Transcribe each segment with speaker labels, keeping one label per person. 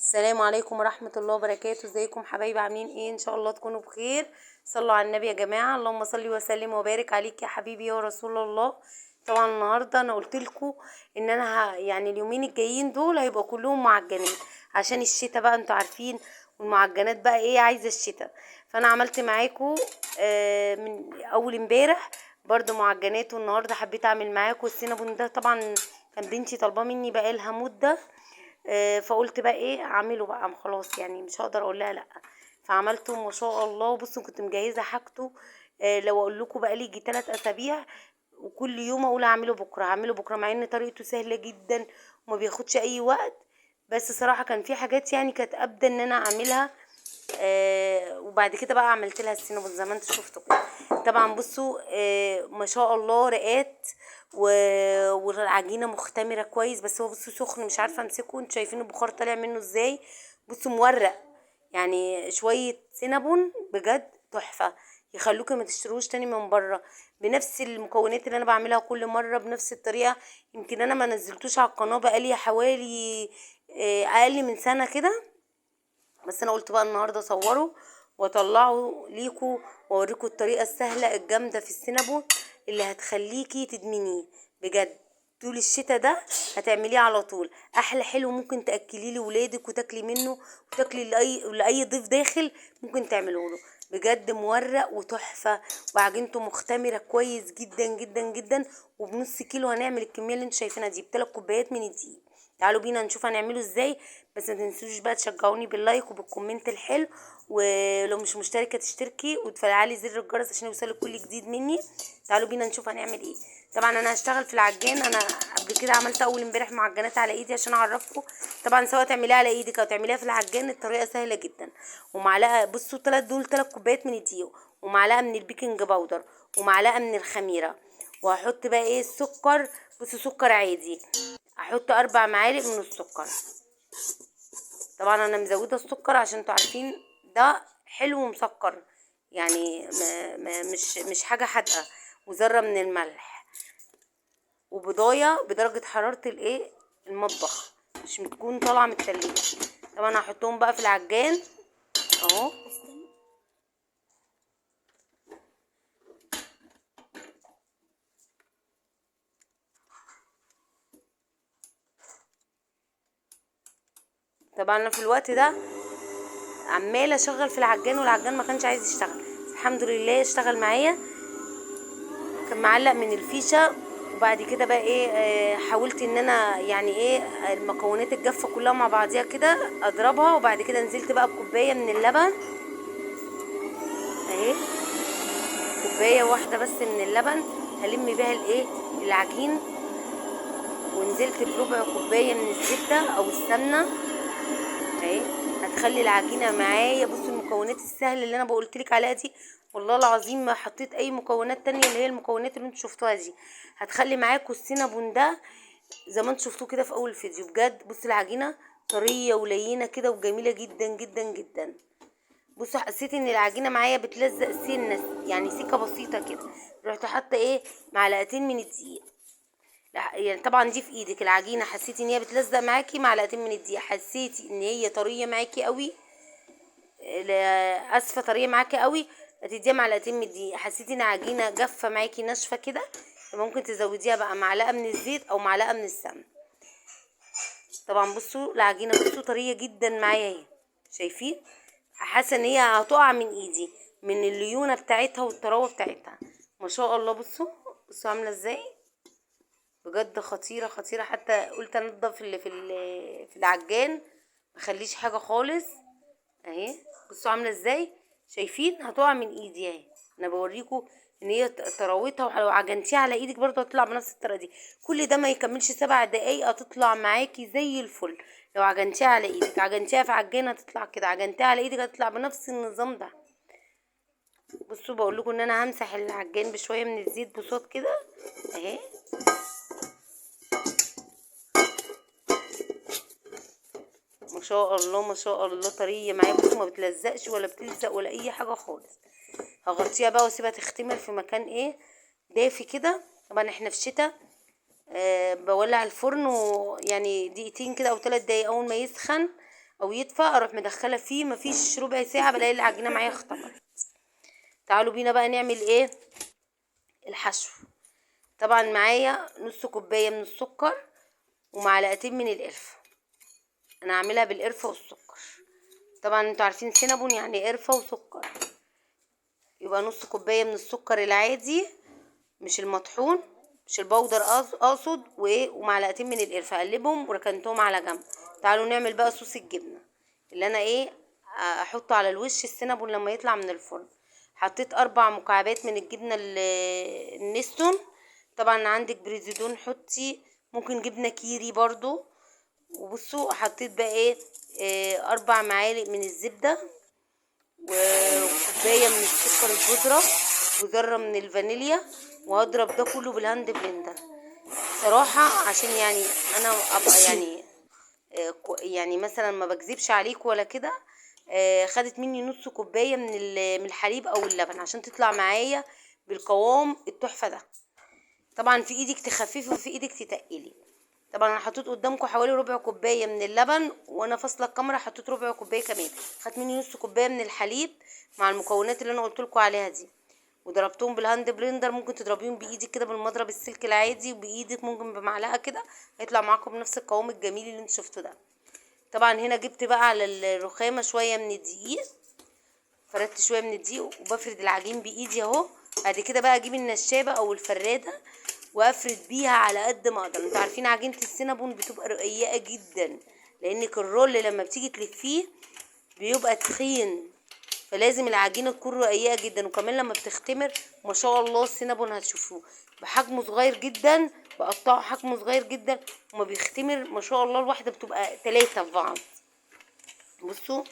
Speaker 1: السلام عليكم ورحمة الله وبركاته. ازيكم حبايبي؟ عاملين ايه؟ ان شاء الله تكونوا بخير. صلوا على النبي يا جماعة. اللهم صل وسلم وبارك عليك يا حبيبي يا رسول الله. طبعا النهاردة انا قلت لكم ان انا يعني اليومين الجايين دول هيبقوا كلهم معجنات عشان الشتاء بقى، انتوا عارفين. والمعجنات بقى ايه عايزة الشتاء. فانا عملت معاكم من اول امبارح برضو معجنات، والنهارده حبيت اعمل معاكم السينابون ده. طبعا كان بنتي طالباه مني بقالها مدة، فقلت بقى ايه اعمله بقى، خلاص يعني مش هقدر اقول لها لا. فعملته ما شاء الله. بصوا كنت مجهزه حاجته، لو اقول لكم بقى لي يجي 3 اسابيع، وكل يوم اقول اعمله بكره اعمله بكره، مع ان طريقته سهله جدا وما بياخدش اي وقت. بس صراحه كان في حاجات يعني كانت ابدا ان انا اعملها. وبعد كده بقى عملت لها السينابون زي ما انتوا شفتوا كده. طبعا بصوا ما شاء الله رقات والعجينه مختمره كويس، بس هو بصوا سخن مش عارفه امسكه. انتوا شايفين البخار طالع منه ازاي؟ بصوا مورق، يعني شويه سينابون بجد تحفه. يخلوكي ما تشتروش تاني من بره، بنفس المكونات اللي انا بعملها كل مره بنفس الطريقه. يمكن انا ما نزلتوش على القناه بقالي حوالي اقل من سنه كده، بس انا قلت بقى النهارده اصوره واطلعه ليكوا واوريكوا الطريقه السهله الجامده في السينابون اللي هتخليكي تدمنيه بجد. طول الشتاء ده هتعمليه على طول. احلى حلو ممكن تاكليه لولادك وتاكلي منه، وتاكلي لاي ضيف داخل ممكن تعمله له. بجد مورق وتحفه، وعجينته مختمره كويس جدا جدا جدا. وبنص كيلو هنعمل الكميه اللي انتوا شايفينها دي ب3 كوبايات من الدقيق. تعالوا بينا نشوف هنعمله ازاي. بس ما تنسوش بقى تشجعوني باللايك وبالكومنت الحلو، ولو مش مشتركه تشتركي وتفعلي زر الجرس عشان يوصلك كل جديد مني. تعالوا بينا نشوف هنعمل ايه. طبعا انا هشتغل في العجان. انا قبل كده عملت اول امبارح معجنات على ايدي عشان اعرفكم. طبعا سواء تعمليها على ايدك او تعمليها في العجان الطريقه سهله جدا. ومعلقه، بصوا دول 3 كوبايات من الدقيق، ومعلقه من البيكنج باودر، ومعلقه من الخميره. وهحط بقى ايه السكر. بصوا سكر عادي، احط 4 معالق من السكر. طبعا انا مزوده السكر عشان انتوا عارفين ده حلو ومسكر، يعني مش حاجه حادقه. وذره من الملح، وبضايه بدرجه حراره الايه المطبخ، مش بتكون طالعه من التلاجة. طبعا هحطهم بقى في العجان اهو. طبعا انا في الوقت ده عماله اشغل في العجان، والعجان ما كانش عايز يشتغل. الحمد لله اشتغل معايا، كان معلق من الفيشه. وبعد كده بقى ايه حاولت ان انا يعني ايه المكونات الجافه كلها مع بعضيها كده اضربها. وبعد كده نزلت بقى بكوبايه من اللبن اهي، كوبايه واحده بس من اللبن هلم بيها الايه العجين. ونزلت بربع كوبايه من الزبده او السمنه اهي، هتخلي العجينه معايا. بصوا المكونات السهله اللي انا بقولتلك عليها دي، والله العظيم ما حطيت اي مكونات تانية، اللي هي المكونات اللي انتوا شفتوها دي هتخلي معاكم السينابون ده زي ما انتوا شفتوه كده في اول فيديو. بجد بصوا العجينه طريه ولينه كده وجميله جدا جدا جدا. بصوا حسيت ان العجينه معايا بتلزق سنه، يعني سيكه بسيطه كده. رحت حاطه ايه معلقتين من الدقيق. يعني طبعا دي في ايدك العجينه، حسيتي ان هي بتلزق معاكي معلقتين من الدقيق. حسيتي ان هي طريه معاكي قوي، اسفه طريه معاكي قوي، هتديها معلقتين من الدقيق. حسيتي ان عجينه جافه معاكي ناشفه كده، ممكن تزوديها بقى معلقه من الزيت او معلقه من السمن. طبعا بصوا العجينه بصوا طريه جدا معايا اهي، شايفين؟ حاسه ان هي هتقع من ايدي من الليونه بتاعتها والطراوه بتاعتها. ما شاء الله بصوا عامله ازاي. بجد خطيره خطيره. حتى قلت انضف اللي في العجان مخليش حاجه خالص اهي. بصوا عامله ازاي، شايفين؟ هتقع من ايدي اهي. انا بوريكم ان هي طراوتها، ولو عجنتيها على ايدك برضه هتطلع بنفس الطريقه دي. كل ده ما يكملش 7 دقايق هتطلع معاكي زي الفل. لو عجنتيها على ايدك، عجنتيها في عجانه هتطلع كده، عجنتيها على ايدك هتطلع بنفس النظام ده. بصوا بقول لكم ان انا همسح العجان بشويه من الزيت بصوت كده اهي. ما شاء الله ما شاء الله طريه معايا. بصوا ما بتلزقش ولا بتلزق ولا اي حاجه خالص. هغطيها بقى واسيبها تختمر في مكان ايه دافي كده. طبعا احنا في شتاء. بولع الفرن ويعني دقيقتين كده او 3 دقايق اول ما يسخن او يدفى اروح مدخله فيه، مفيش ربع ساعه بلاقي العجينه معايا اختمرت. تعالوا بينا بقى نعمل ايه الحشو. طبعا معايا نص كوبايه من السكر ومعلقتين من القرفه، انا هعملها بالقرفه والسكر. طبعا انتوا عارفين سينابون يعني قرفه وسكر، يبقى نص كوبايه من السكر العادي مش المطحون، مش البودر اقصد، ومعلقتين من القرفه اقلبهم وركنتهم على جنب. تعالوا نعمل بقى صوص الجبنه اللي انا احطه على الوش السينابون لما يطلع من الفرن. حطيت 4 مكعبات من الجبنه النستون. طبعا عندك بريزيدون حطي، ممكن جبنه كيري برضو. وبصوا حطيت بقى 4 معالق من الزبده، وكوبايه من السكر البودره، وذره من الفانيليا. وهضرب ده كله بالهاند بلندر صراحه، عشان يعني انا ابقى يعني مثلا ما بكذبش عليك ولا كده. خدت مني نص كوبايه من الحليب او اللبن عشان تطلع معايا بالقوام التحفه ده. طبعا في ايدك تخففي وفي ايدك تتقلي. طبعا انا حطيت قدامكم حوالي ربع كوبايه من اللبن، وانا فاصله الكاميرا حطيت ربع كوبايه كمان. خدت مني نص كوبايه من الحليب مع المكونات اللي انا قلت لكم عليها دي، وضربتهم بالهاند بلندر. ممكن تضربيهم بايدك كده بالمضرب السلك العادي، وبايدك ممكن بمعلقه كده، هيطلع معاكم بنفس القوام الجميل اللي انتوا شفتوه ده. طبعا هنا جبت بقى على الرخامه شويه من الدقيق، فردت شويه من الدقيق وبفرد العجين بايدي اهو. بعد كده بقى اجيب النشابه او الفراده وافرد بيها على قد ما اقدر. انتوا عارفين عجينه السينابون بتبقى رقيقه جدا، لانك الرول لما بتيجي تلفيه بيبقى تخين، فلازم العجينه تكون رقيقه جدا. وكمان لما بتختمر ما شاء الله السينابون هتشوفوه بحجمه صغير جدا، بقطعه حجمه صغير جدا، وما بيختمر ما شاء الله الواحده بتبقى 3 في بعض. بصوا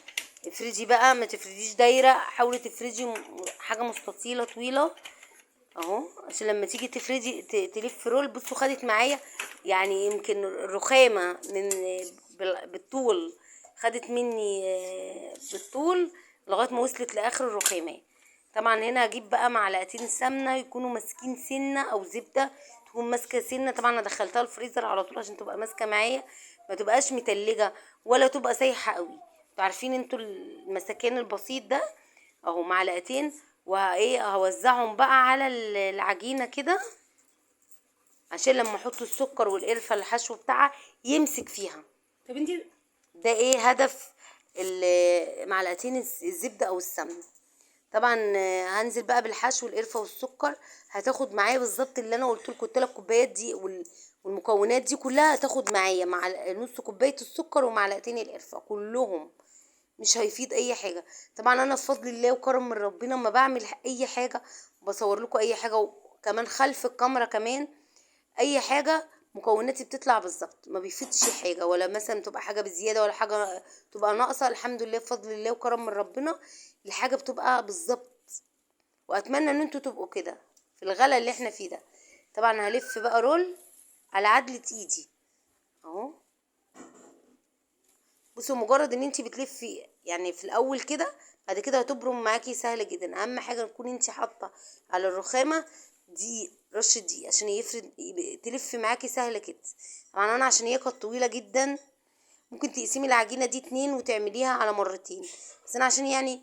Speaker 1: افردي بقى، ما تفرديش دايره، حاولي تفردي حاجه مستطيله طويله اهو، عشان لما تيجي تفردي تلف رول. بصوا خدت معايا يعني يمكن الرخامه من بالطول، خدت مني بالطول لغايه ما وصلت لاخر الرخامه. طبعا هنا هجيب بقى معلقتين سمنه يكونوا ماسكين سنه، او زبده تكون ماسكه سنه. طبعا انا دخلتها الفريزر على طول عشان تبقى ماسكه معايا، ما تبقاش متلجه ولا تبقى سايحه قوي. انتوا عارفين انتوا المسكان البسيط ده اهو، معلقتين. هوزعهم بقى على العجينه كده عشان لما احط السكر والقرفه الحشو بتاعها يمسك فيها. طب انتي ده هدف معلقتين الزبده او السمنه. طبعا هنزل بقى بالحشو القرفه والسكر، هتاخد معايا بالظبط اللي انا قلت لكم 3 كوبايات دي، والمكونات دي كلها هتاخد معايا مع نص كوبايه السكر ومعلقتين القرفه كلهم، مش هيفيد اي حاجه. طبعا انا بفضل الله وكرم من ربنا ما بعمل اي حاجه بصور لكم اي حاجه، وكمان خلف الكاميرا كمان اي حاجه مكوناتي بتطلع بالظبط، ما بيفيدش حاجه، ولا مثلا تبقى حاجه بزياده ولا حاجه تبقى ناقصه. الحمد لله بفضل الله وكرم من ربنا الحاجه بتبقى بالظبط. واتمنى ان انتوا تبقوا كده في الغلا اللي احنا فيه ده. طبعا هلف بقى رول على عدلة ايدي اهو. بصوا مجرد ان انت بتلفي يعني في الاول كده، بعد كده هتبرم معاكي سهل جدا. اهم حاجه تكون انت حاطه على الرخامه دي رشه دي عشان يفرد تلفي معاكي سهل كده. طبعا انا عشان هي كانت طويله جدا ممكن تقسمي العجينه دي 2 وتعمليها على مرتين، بس انا عشان يعني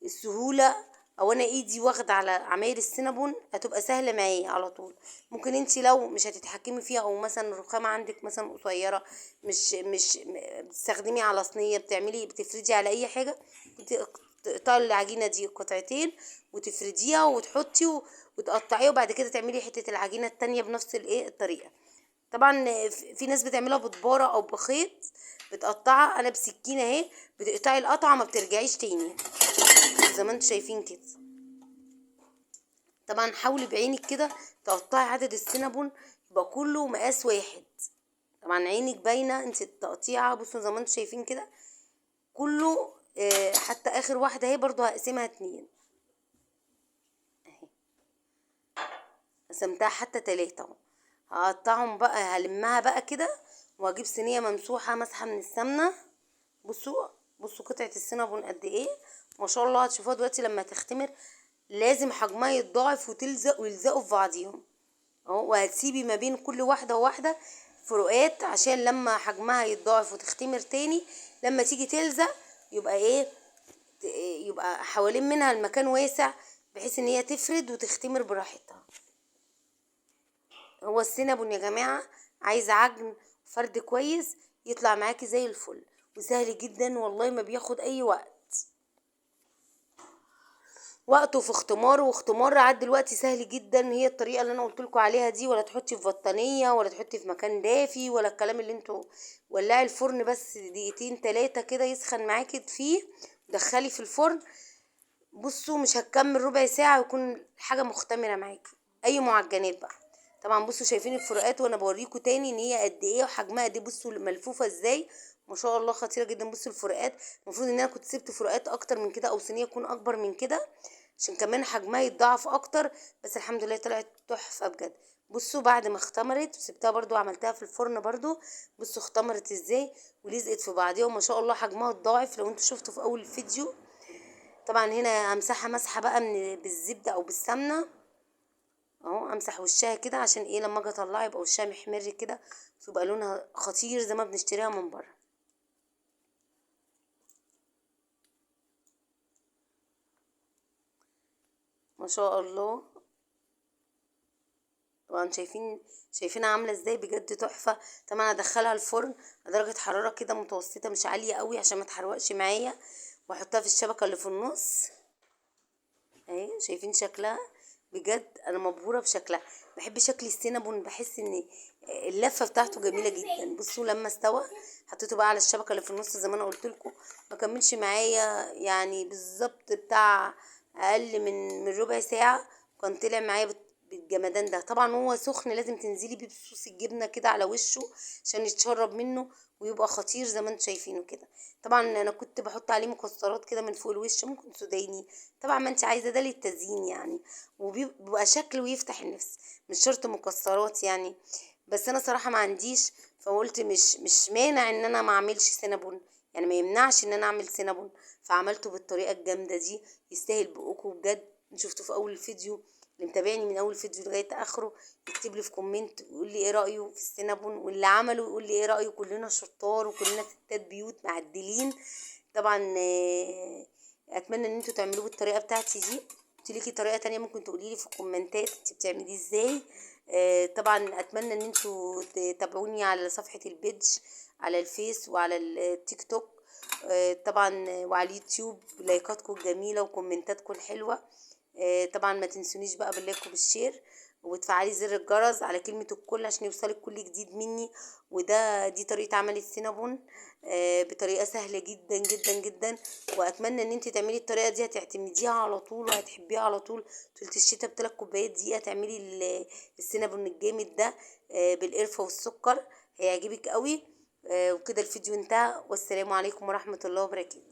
Speaker 1: السهوله، او انا ايدي واخده على عمايل السينابون هتبقى سهله معايا على طول. ممكن انت لو مش هتتحكمي فيها، او مثلا الرخامه عندك مثلا قصيره، مش بتستخدمي على صينيه، بتفردي على اي حاجه، تقطعي العجينه دي قطعتين وتفرديها وتحطي وتقطعيها، وبعد كده تعملي حته العجينه التانية بنفس الطريقه. طبعا في ناس بتعملها بطباره او بخيط بتقطعها، انا بسكينه اهي بتقطعي القطعه ما بترجعيش تاني زي ما انتوا شايفين كده. طبعا حاولي بعينك كده تقطعي عدد السينابون يبقى كله مقاس واحد. طبعا عينك باينه انت التقطيعه، بصوا زي ما انتوا شايفين كده كله حتى اخر واحده اهي برضو هقسمها 2 اهي، قسمتها حتى 3 اهو. هقطعهم بقى، هلمها بقى كده واجيب صينيه ممسوحه مسحه من السمنه. بصوا قطعه السينابون قد ايه ما شاء الله. هتشوفوها دلوقتي لما تختمر لازم حجمها يتضاعف وتلزق ويلزقوا في بعضيهم اهو. وهتسيبي ما بين كل واحده وواحده فروقات عشان لما حجمها يتضاعف وتختمر تاني لما تيجي تلزق يبقى ايه، يبقى حوالين منها المكان واسع، بحيث ان هي تفرد وتختمر براحتها. هو السينابون يا جماعة عايز عجن فرد كويس يطلع معاكي زي الفل، وسهل جدا والله، ما بياخد اي وقته في اختماره، واختمار عاد دلوقتي سهل جدا. هي الطريقه اللي انا قلت لكم عليها دي، ولا تحطي في بطانيه ولا تحطي في مكان دافي ولا الكلام اللي انتوا. ولعي الفرن بس دقيقتين تلاتة كده يسخن معاكي فيه، دخلي في الفرن. بصوا مش هتكمل ربع ساعه ويكون حاجه مختمره معاكي. اي معجنات بقى. طبعا بصوا شايفين الفروقات، وانا بوريكم تاني ان هي قد ايه وحجمها قد ايه. بصوا ملفوفه ازاي، ما شاء الله خطيره جدا. بصوا الفروقات، المفروض ان انا كنت سبت فروقات اكتر من كده، او صينيه تكون اكبر من كده عشان كمان حجمها يتضاعف اكتر. بس الحمد لله طلعت تحفه بجد. بصوا بعد ما اختمرت وسبتها برضو عملتها في الفرن برضو، بصوا اختمرت ازاي ولزقت في بعضيها، وما شاء الله حجمها اتضاعف لو انتوا شفتوا في اول الفيديو. طبعا هنا همسحها مسحه بقى بالزبده او بالسمنه اهو. امسح وشها كده عشان ايه لما اجي اطلعها يبقى وشها محمر كده، ويبقى لونها خطير زي ما بنشتريها من بره. ما شاء الله. طبعا شايفينها عامله ازاي، بجد تحفه. طبعا ادخلها الفرن على درجه حراره كده متوسطه، مش عاليه قوي عشان ما تحرقش معايا، واحطها في الشبكه اللي في النص اهي. شايفين شكلها، بجد انا مبهوره بشكلها. بحب شكل السينابون، بحس ان اللفه بتاعته جميله جدا. بصوا لما استوى حطيته بقى على الشبكه اللي في النص زي ما انا قلت لكم. ما كملش معايا يعني بالظبط بتاع اقل من ربع ساعه، كان طلع معايا بالجمدان ده. طبعا هو سخن لازم تنزلي بيه بصوص الجبنه كده على وشه عشان يتشرب منه ويبقى خطير زي ما انتم شايفينه كده. طبعا انا كنت بحط عليه مكسرات كده من فوق الوش، ممكن سوداني طبعا ما انت عايزه، ده للتزيين يعني، وبيبقى شكل ويفتح النفس، مش شرط مكسرات يعني. بس انا صراحه ما عنديش، فقلت مش مانع ان انا ما اعملش سينابون، يعني ما يمنعش ان انا اعمل سينابون. فعملته بالطريقه الجامده دي، يستاهل بقكم بجد. شفتوا في اول الفيديو، اللي متابعني من اول فيديو لغايه اخره يكتب لي في كومنت ويقول لي ايه رايه في السينابون، واللي عمله يقول لي ايه رايه. كلنا شطار وكلنا ستات بيوت معدلين. طبعا اتمنى ان انتوا تعملوه بالطريقه بتاعتي دي. انت ليكي طريقه تانية ممكن تقولي لي في الكومنتات انت بتعمليه ازاي. طبعا اتمنى ان انتوا تتابعوني على صفحه البيج على الفيس وعلى التيك توك، طبعا وعلى اليوتيوب. لايكاتكم الجميله وكومنتاتكم الحلوه. طبعا ما تنسونيش بقى باللايك وبالشير، وتفعلي زر الجرس على كلمة الكل عشان يوصلك كل جديد مني. دي طريقة عمل السينابون بطريقة سهلة جدا جدا جدا. واتمنى ان انت تعملي الطريقة دي، هتعتمديها على طول وهتحبيها على طول. طولة الشتاء ب3 كوبايات دقيقة تعملي السينابون الجامد ده بالقرفة والسكر، هيعجبك قوي. وكده الفيديو انتهى، والسلام عليكم ورحمة الله وبركاته.